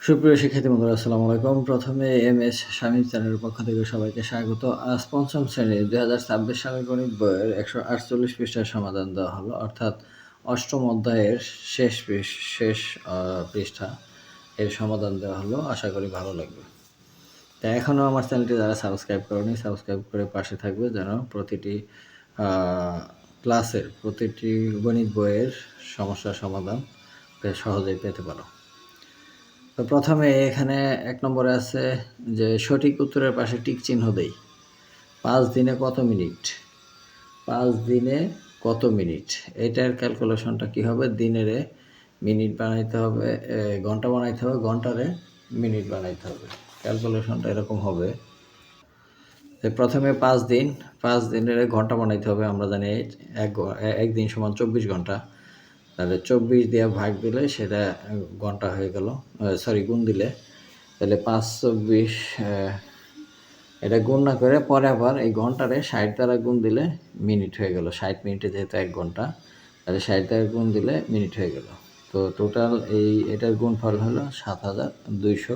সুপ্রিয় শিক্ষার্থী বন্ধুরা, আসসালামু আলাইকুম। প্রথমে এমএস শামীম চ্যানেলের পক্ষ থেকে সবাইকে স্বাগত। আজ পঞ্চম শ্রেণীর 2026 সালের গণিত বইয়ের 148 পৃষ্ঠার সমাধান দেওয়া হলো, অর্থাৎ অষ্টম অধ্যায়ের শেষ পৃষ্ঠা এর সমাধান দেওয়া হলো। আশা করি ভালো লাগবে। তা এখনও আমার চ্যানেলটি যারা সাবস্ক্রাইব করেনি, সাবস্ক্রাইব করে পাশে থাকবে যেন প্রতিটি ক্লাসের প্রতিটি গণিত বইয়ের সমস্যার সমাধান সহজেই পেতে পারো। তো প্রথমে এখানে 1 নম্বরে আছে যে সঠিক উত্তরের পাশে টিক চিহ্ন দেই। 5 দিনে কত মিনিট? 5 দিনে কত মিনিট? এটার ক্যালকুলেশনটা কি হবে? দিনেরে মিনিট বানাইতে হবে, ঘন্টা বানাইতে হবে, ঘন্টারে মিনিট বানাইতে হবে। ক্যালকুলেশনটা এরকম হবে যে প্রথমে 5 দিন, 5 দিনের ঘন্টা বানাইতে হবে। আমরা জানি এক দিন সমান 24 ঘন্টা। তাহলে 24 দিয়ে ভাগ দিলে সেটা ঘন্টা হয়ে গেল, গুণ দিলে তাহলে 5 24, এটা গুণ না করে পরে আবার এই ঘন্টারে 60 দ্বারা গুণ দিলে মিনিট হয়ে গেল। 60 মিনিটে যেহেতু 1 ঘন্টা, তাহলে 60 দ্বারা গুণ দিলে মিনিট হয়ে গেল। তো টোটাল এটার গুণফল হলো 7200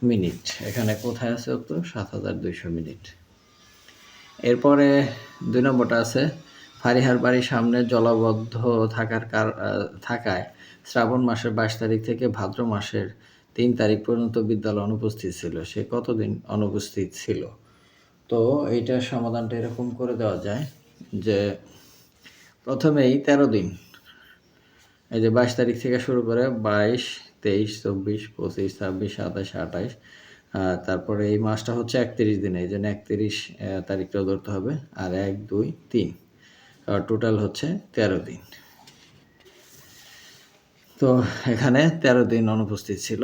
মিনিট। এখানে কোথায় আছে উত্তর? 7200 মিনিট। এরপরে 2 নম্বরটা আছে ফারিহার বাড়ির সামনে জলাবদ্ধ থাকায় শ্রাবণ মাসের 22 তারিখ থেকে ভাদ্র মাসের 3 তারিখ পর্যন্ত বিদ্যালয়ে অনুপস্থিত ছিল। সে কতদিন অনুপস্থিত ছিল? তো এইটার সমাধানটা এরকম করে দেওয়া যায় যে প্রথমেই 13 দিন, এই যে 22 তারিখ থেকে শুরু করে 22, 23, 24, 25, 26, 27, 28, তারপরে এই মাসটা হচ্ছে 31 দিন, এই জন্য 31 তারিখটাও ধরতে হবে। আর 1, 2, 3, টোটাল হচ্ছে 13 দিন। তো এখানে 13 দিন অনুপস্থিত ছিল।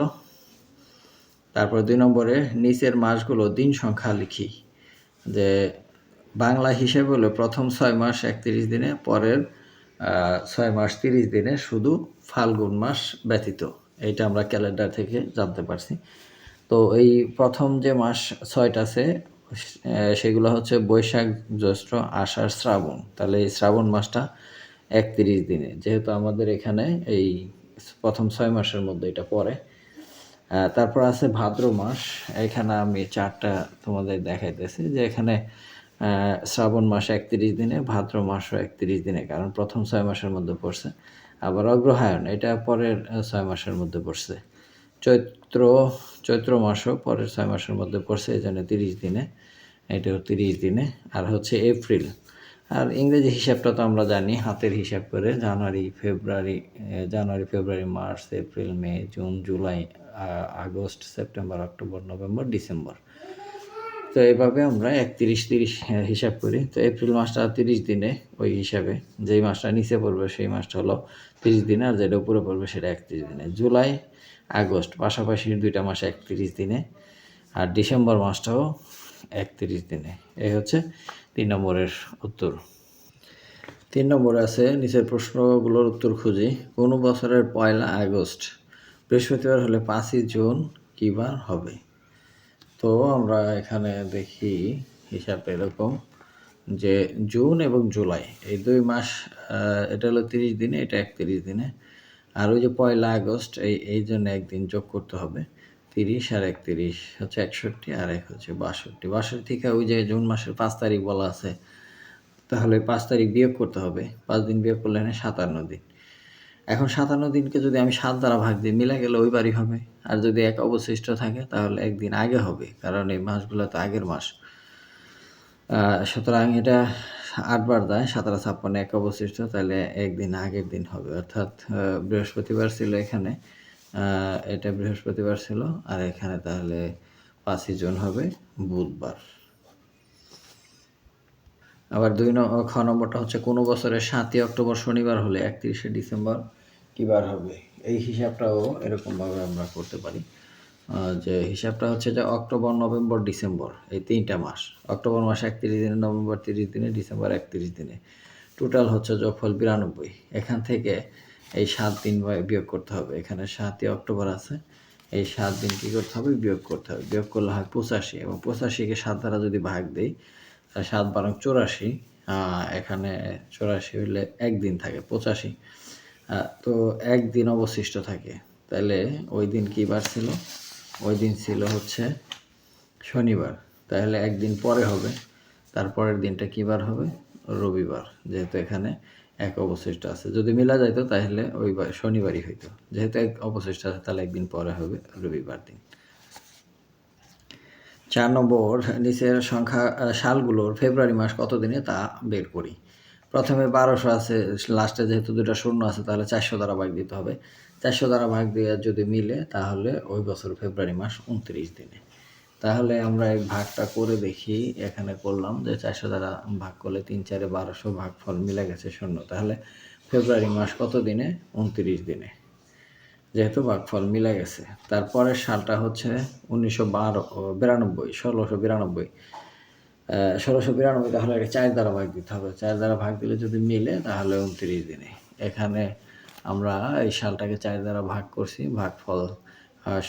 তারপর 2 নম্বরে নিচের মাসগুলো দিন সংখ্যা লিখি। যে বাংলা হিসেবে হলো প্রথম 6 মাস 31 দিনে, পরের 6 মাস 30 দিনে, শুধু ফাল্গুন মাস ব্যতীত। এইটা আমরা ক্যালেন্ডার থেকে জানতে পারছি। তো এই প্রথম যে মাস 6টা আছে সেগুলো হচ্ছে বৈশাখ, জ্যৈষ্ঠ, আষাঢ়, শ্রাবণ। তাহলে এই শ্রাবণ মাসটা 31 দিনে, যেহেতু আমাদের এখানে এই প্রথম 6 মাসের মধ্যে এটা পড়ে। তারপর আছে ভাদ্র মাস। এখানে আমি চারটা তোমাদের দেখাইতেছি যে এখানে শ্রাবণ মাস 31 দিনে, ভাদ্র মাসও 31 দিনে, কারণ প্রথম 6 মাসের মধ্যে পড়ছে। আবার অগ্রহায়ণ, এটা পরের 6 মাসের মধ্যে পড়ছে। চৈত্র মাসও পরের 6 মাসের মধ্যে পড়ছে, এই জন্য 30 দিনে, এটাও 30 দিনে। আর হচ্ছে এপ্রিল। আর ইংরেজি হিসাবটা তো আমরা জানি, হাতের হিসাব করে জানুয়ারি, ফেব্রুয়ারি, মার্চ, এপ্রিল, মে, জুন, জুলাই, আগস্ট, সেপ্টেম্বর, অক্টোবর, নভেম্বর, ডিসেম্বর। তো এইভাবে আমরা 31-30 হিসাব করি। তো এপ্রিল মাসটা 30 দিনে, ওই হিসাবে যেই মাসটা নিচে পড়বে সেই মাসটা হলো 30 দিনে, আর যেটা উপরে পড়বে সেটা 31 দিনে। জুলাই, আগস্ট পাশাপাশি 2টা মাস 31 দিনে, আর ডিসেম্বর মাসটাও 31 দিনে। এই হচ্ছে 3 নম্বরের উত্তর। 3 নম্বরে আছে নিচের প্রশ্নগুলোর উত্তর খুঁজি। কোন বছরের 1 আগস্ট বৃহস্পতিবার হলে 5ই জুন কী বার হবে? তো আমরা এখানে দেখি হিসাবটা এরকম যে জুন এবং জুলাই এই 2 মাস, এটা হলো 30 দিনে, এটা 31 দিনে। আর ওই যে 1 আগস্ট, এই জন্য একদিন যোগ করতে হবে। 30 আর 31 হচ্ছে 61, আর 1 হচ্ছে 62। 62 থেকে ওই যে জুন মাসের 5 তারিখ বলা আছে, তাহলে 5 তারিখ বিয়োগ করতে হবে। 5 দিন বিয়োগ করলে 57 দিন। এখন 57 দিনকে যদি আমি 7 দ্বারা ভাগ দিই, মিলে গেলে ওই বারই হবে। আর যদি 1 অবশিষ্ট থাকে তাহলে একদিন আগে হবে, কারণ এই মাসগুলো তো আগের মাস। সুতরাং এটা 8 বার দেয়, 17, 56, 1 অবশিষ্ট, তাহলে একদিন আগের দিন হবে। অর্থাৎ বৃহস্পতিবার ছিল এখানে, এটা বৃহস্পতিবার ছিল, আর এখানে তাহলে 5ই জুন হবে বুধবার। আবার খ নম্বরটা হচ্ছে কোনো বছরের 7ই অক্টোবর শনিবার হলে 31শে ডিসেম্বর কী বার হবে? এই হিসাবটাও এরকমভাবে আমরা করতে পারি। যে হিসাবটা হচ্ছে যে অক্টোবর, নভেম্বর, ডিসেম্বর এই 3টা মাস। অক্টোবর মাস 31 দিনে, নভেম্বর 30 দিনে, ডিসেম্বর 31 দিনে। টোটাল হচ্ছে যোগফল 92। এখান থেকে এই 7 দিন বিয়োগ করতে হবে। এখানে 7ই অক্টোবর আছে, এই 7 দিন কী করতে হবে? বিয়োগ করতে হবে। বিয়োগ করলে হয় 85, এবং 85কে 7 দ্বারা যদি ভাগ দিই, 7 বারং 84, এখানে 84 হইলে একদিন থাকে 85, তো একদিন অবশিষ্ট থাকে। তাহলে ওই দিন কী বার ছিল? ওই দিন ছিল হচ্ছে শনিবার। তাহলে একদিন পরে হবে, তারপরের দিনটা কী বার হবে? রবিবার। যেহেতু এখানে এক অবশিষ্ট আছে, যদি মিলা যাইতো তাহলে ওই শনিবারই হইতো। যেহেতু এক অবশিষ্ট আছে তাহলে একদিন পরে হবে রবিবার দিন। 4 নম্বর, নিচের সংখ্যা সালগুলোর ফেব্রুয়ারি মাস কত দিনে তা বের করি। প্রথমে 1200 আছে, লাস্টে যেহেতু দুটো শূন্য আছে তাহলে 400 দ্বারা ভাগ দিতে হবে। 400 দ্বারা ভাগ দিয়ে যদি মিলে তাহলে ওই বছর ফেব্রুয়ারি মাস 29 দিনে। তাহলে আমরা এই ভাগটা করে দেখি। এখানে করলাম যে 400 দ্বারা ভাগ করলে 3 4 1200, ভাগফল মিলে গেছে শূন্য। তাহলে ফেব্রুয়ারি মাস কত দিনে? 29 দিনে, যেহেতু ভাগফল মিলে গেছে। তারপরের সালটা হচ্ছে 1992, 1692। 1692, তাহলে এটা 4 দ্বারা ভাগ দিতে হবে। 4 দ্বারা ভাগ দিলে যদি মিলে তাহলে 29 দিনে। এখানে আমরা এই সালটাকে 4 দ্বারা ভাগ করছি, ভাগফল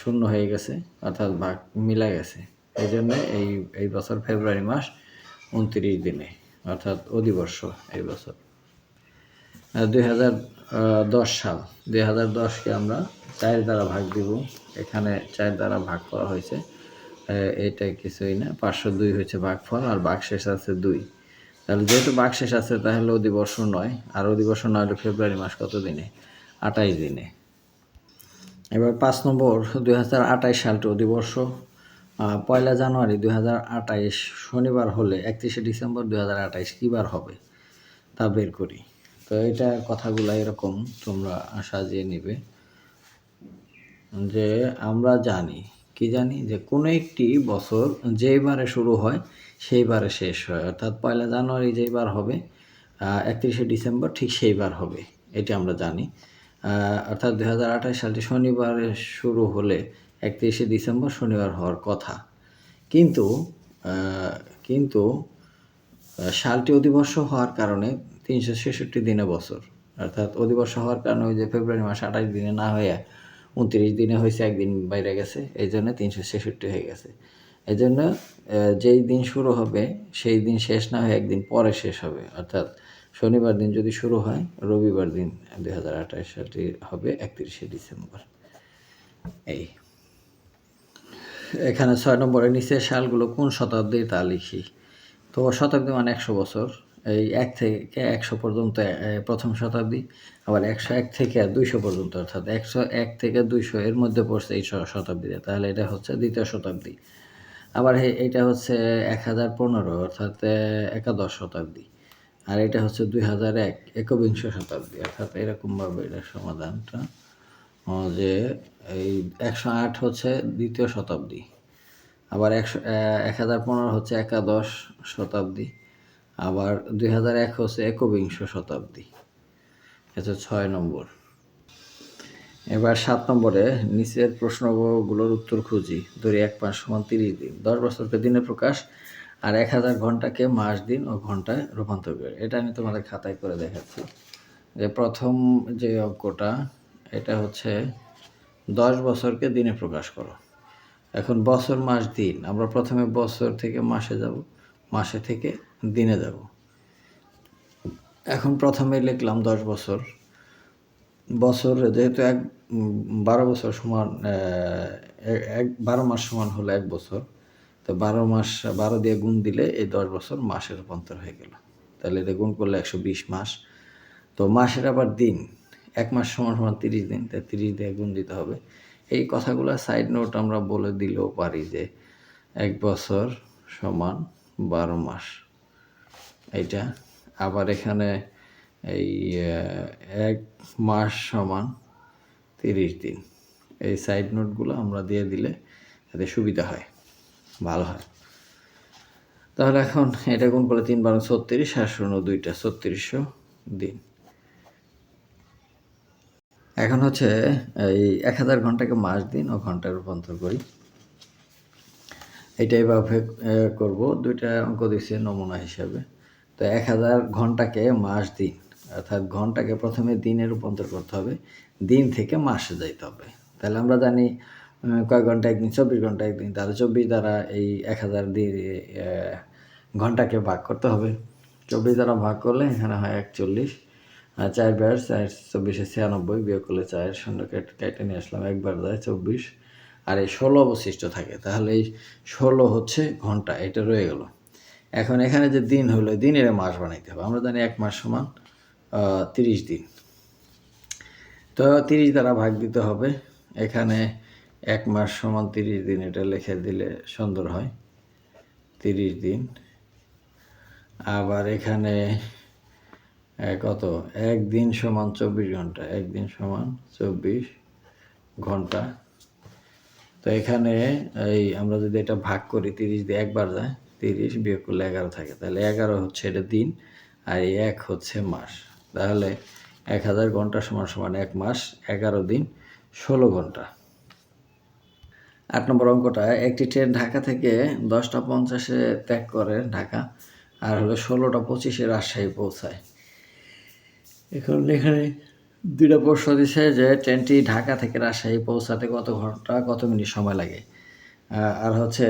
শূন্য হয়ে গেছে, অর্থাৎ ভাগ মিলে গেছে। এই জন্য এই বছর ফেব্রুয়ারি মাস 29 দিনে, অর্থাৎ অধিবর্ষ এই বছর। 2010 সাল, 2010কে আমরা 4 দ্বারা ভাগ দিব। এখানে 4 দ্বারা ভাগ করা হয়েছে, এটা কিছুই না, 502 হয়েছে ভাগফল, আর ভাগশেষ আছে 2। তাহলে যেহেতু ভাগশেষ আছে তাহলে অধিবর্ষ নয়, আর অধিবর্ষ নয় হলে ফেব্রুয়ারি মাস কত দিনে? 28 দিনে। এবার 5 নম্বর, 2028 সালটি অধিবর্ষ। 1 জানুয়ারি 2028 শনিবার হলে 31 ডিসেম্বর 2028 কী বার হবে তা বের করি। তো এটা কথাগুলো এরকম তোমরা সাজিয়ে নিবে যে আমরা জানি, কি জানি, যে কোনো একটি বছর যেইবারে শুরু হয় সেইবারে শেষ হয়। অর্থাৎ 1 জানুয়ারি যেইবার হবে 31 ডিসেম্বর ঠিক সেইবার হবে, এটি আমরা জানি। অর্থাৎ 2028 সালটি শনিবারে শুরু হলে 31 ডিসেম্বর শনিবার হওয়ার কথা। কিন্তু কিন্তু সালটি অধিবর্ষ হওয়ার কারণে 366 দিনে বছর, অর্থাৎ অধিবর্ষ হওয়ার কারণে ওই যে ফেব্রুয়ারি মাস 28 দিনে না হয়ে 29 দিনে হয়েছে, একদিন বাইরে গেছে, এই জন্য 366 হয়ে গেছে। এই জন্য যেই দিন শুরু হবে সেই দিন শেষ না হয়ে একদিন পরে শেষ হবে। অর্থাৎ শনিবার দিন যদি শুরু হয়, রবিবার দিন 2028 সালটি হবে 31 ডিসেম্বর। এই এখানে 6 নম্বরের নিচের সালগুলো কোন শতাব্দী তা লিখি। তো শতাব্দী মানে 100 বছর। এই 1 থেকে 100 পর্যন্ত প্রথম শতাব্দী, আবার 101 থেকে 200 পর্যন্ত, অর্থাৎ 101 থেকে 200 এর মধ্যে পড়ছে এই শতাব্দীতে, তাহলে এটা হচ্ছে দ্বিতীয় শতাব্দী। আবার এইটা হচ্ছে 1015, অর্থাৎ একাদশ শতাব্দী। আর এটা হচ্ছে 2001, একবিংশ শতাব্দী। অর্থাৎ এরকমভাবে এটার সমাধানটা যে এই 108 হচ্ছে দ্বিতীয় শতাব্দী, আবার 1015 হচ্ছে একাদশ শতাব্দী, আবার 2001 হচ্ছে একবিংশ শতাব্দী। এটা 6 নম্বর। এবার 7 নম্বরে নিচের প্রশ্নগুলোর উত্তর খুঁজি। ধরি 1 মাস সমান 30 দিন, 10 বছরকে দিনে প্রকাশ, আর 1000 ঘন্টাকে মাস, দিন ও ঘন্টায় রূপান্তর করে। এটা আমি তোমাদের খাতায় করে দেখাচ্ছি। যে প্রথম যে অঙ্কটা, এটা হচ্ছে 10 বছরকে দিনে প্রকাশ করো। এখন বছর, মাস, দিন, আমরা প্রথমে বছর থেকে মাসে যাব, মাসে থেকে দিনে যাব। এখন প্রথমে লিখলাম 10 বছর। বছর যেহেতু 12 বছর সমান 12 মাস সমান হলো 1 বছর, তো 12 মাস 12 দিয়ে গুণ দিলে এই 10 বছর মাসে রূপান্তর হয়ে গেল। তাহলে এটা গুণ করলে 120 মাস। তো মাসের আবার দিন, 1 মাস সমান 30 দিন, তাই 30 দিয়ে গুণ দিতে হবে। এই কথাগুলো সাইড নোট আমরা বলে দিলেও পারি যে 1 বছর সমান 12 মাস, এইটা। আবার এখানে এই 1 মাস সমান 30 দিন। এই সাইড নোটগুলো আমরা দিয়ে দিলে এতে সুবিধা হয়, ভালো হয়। তাহলে এখন এটা গুণ করলে 3 12 36, আর 2টা 3600 দিন। এখন হচ্ছে এই 1000 ঘন্টাকে মাস, দিন ও ঘন্টায় রূপান্তর করি। এটা এভাবে করব। 2টা অঙ্ক দিচ্ছে নমুনা হিসাবে। তো 1000 ঘন্টাকে মাস, দিন, অর্থাৎ ঘন্টাকে প্রথমে দিনে রূপান্তর করতে হবে, দিন থেকে মাসে যাইতে হবে। তাহলে আমরা জানি কয় ঘন্টা একদিন, 24 ঘন্টা একদিন। তাহলে 24 দ্বারা এই 1000 ঘন্টাকে ভাগ করতে হবে। 24 দ্বারা ভাগ করলে এখানে হয় 41, 4 বার 4 24 96 বিয়োগ করলে 4 শূন্য কেটে নিয়ে আসলাম, একবার যায় 24, আর এই 16 অবশিষ্ট থাকে। তাহলে এই 16 হচ্ছে ঘন্টা, এটা রয়ে গেল। এখন এখানে যে দিন হলো, দিনের মাস বানাইতে হবে। আমরা জানি 1 মাস সমান 30 দিন। তো 30 দ্বারা ভাগ দিতে হবে। এখানে 1 মাস সমান 30 দিন, এটা লিখে দিলে সুন্দর হয়, 30 দিন। আবার এখানে কত, 1 দিন সমান 24 ঘন্টা, 1 দিন সমান 24 ঘন্টা। তো এখানে এই আমরা যদি এটা ভাগ করি, 30 দিয়ে একবার যায়, 30 বিয়োগ করলে 11 থাকে, তাহলে 11 হচ্ছে এটা দিন, আর এই 1 হচ্ছে মাস। তাহলে 1000 ঘন্টা সমান সমান 1 মাস, 11 দিন, 16 ঘন্টা। 8 নম্বর অঙ্কটা, একটি ট্রেন ঢাকা থেকে 10:50 ত্যাগ করে ঢাকা, আর হলো 16:25 রাজশাহী পৌঁছায়। এখন এখানে দুইটা প্রশ্ন দিছে যে ট্রেনটি ঢাকা থেকে রাজশাহী পৌঁছাতে কত ঘন্টা কত মিনিট সময় লাগে, আর হচ্ছে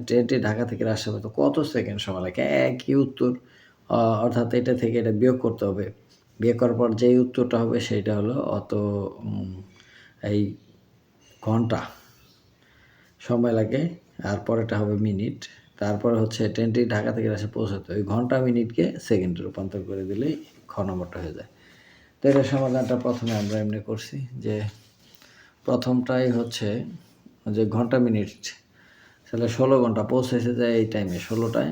ট্রেনটি ঢাকা থেকে রাজশাহী পৌঁছাতে কত সেকেন্ড সময় লাগে। একই উত্তর, অর্থাৎ এটা থেকে এটা বিয়োগ করতে হবে। বিয়োগ করার পর যেই উত্তরটা হবে সেইটা হলো অত এই ঘন্টা সময় লাগে, আর পরেরটা হবে মিনিট। তারপরে হচ্ছে ট্রেনটি ঢাকা থেকে রাজশাহী পৌঁছাতে ওই ঘন্টা মিনিটকে সেকেন্ডে রূপান্তর করে দিলেই খ নম্বরটা হয়ে যায়। তো এটার সমাধানটা প্রথমে আমরা এমনি করছি যে প্রথমটাই হচ্ছে যে ঘন্টা মিনিট, তাহলে 16 ঘন্টা পৌঁছেছে যায় এই টাইমে, 16টায়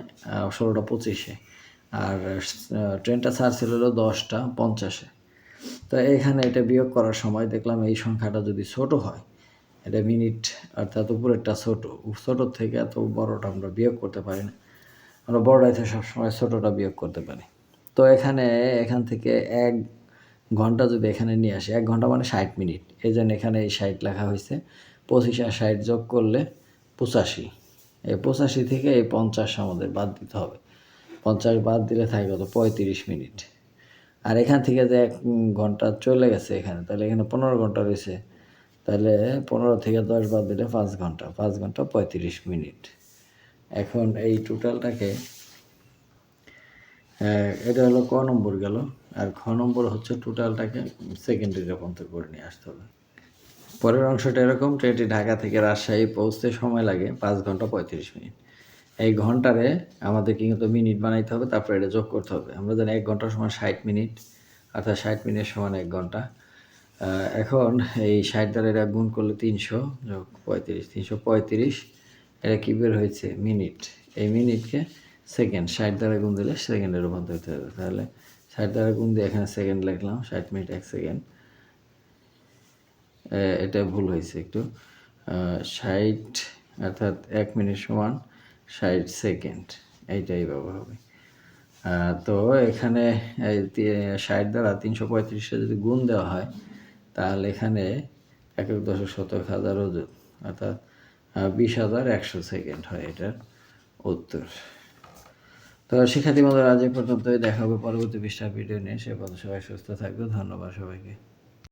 16:25, আর ট্রেনটা ছাড়ছিল হলো 10:50। তো এখানে এটা বিয়োগ করার সময় দেখলাম এই সংখ্যাটা যদি ছোট হয়, এটা মিনিট অর্থাৎ উপরেরটা ছোটোর থেকে এত বড়টা আমরা বিয়োগ করতে পারি না, আমরা বড়টাই সবসময় ছোটোটা বিয়োগ করতে পারি। তো এখান থেকে 1 ঘন্টা যদি এখানে নিয়ে আসি, 1 ঘন্টা মানে 60 মিনিট, এই জন্য এখানে এই 60 লেখা হয়েছে। 25 আর 60 যোগ করলে 85, এই 85 থেকে এই 50 আমাদের বাদ দিতে হবে। 50 বাদ দিলে থাকে কত, 35 মিনিট। আর এখান থেকে যে 1 ঘন্টা চলে গেছে এখানে, তাহলে এখানে 15 ঘন্টা রয়েছে, তাহলে 15 থেকে 10 বাদ দিলে 5 ঘন্টা, 5 ঘন্টা 35 মিনিট। এখন এই টোটালটাকে, এটা হলো ক নম্বর গেল, আর খ নম্বর হচ্ছে টোটালটাকে সেকেন্ডে রূপান্তর করে নিয়ে আসতে হবে। পরের অংশটা এরকম, ট্রেনটি ঢাকা থেকে রাজশাহী পৌঁছতে সময় লাগে 5 ঘন্টা 35 মিনিট। এই ঘন্টারে আমাদের কিন্তু মিনিট বানাইতে হবে, তারপরে এটা যোগ করতে হবে। আমরা জানি 1 ঘন্টা সমান 60 মিনিট, অর্থাৎ 60 মিনিট সমান 1 ঘন্টা। এখন এই 60 দ্বারা এটা গুণ করলে 300 যোগ 35, 335, এটা কী বের হয়েছে, মিনিট। এই মিনিটকে সেকেন্ড, 60 দ্বারা গুণ দিলে সেকেন্ডে রূপান্তরিত হবে। তাহলে 60 দ্বারা গুণ দিয়ে এখানে সেকেন্ড লিখলাম, 60 মিনিট 1 সেকেন্ড। এটা ভুল হয়েছে একটু, 60 অর্থাৎ 1 মিনিট সমান 60 সেকেন্ড, এইটাই ব্যবহার হবে। তো এখানে এই 60 দ্বারা 335 যদি গুণ দেওয়া হয়, তাহলে এখানে 1.10 ওজন, অর্থাৎ 20,100 সেকেন্ড হয় এটার উত্তর। তো শিক্ষার্থী বন্ধুরা, আজ এই পর্যন্তই, দেখা হবে পরবর্তী পৃষ্ঠার ভিডিও নিয়ে। সে পর্যন্ত সবাই সুস্থ থাকবে। ধন্যবাদ সবাইকে।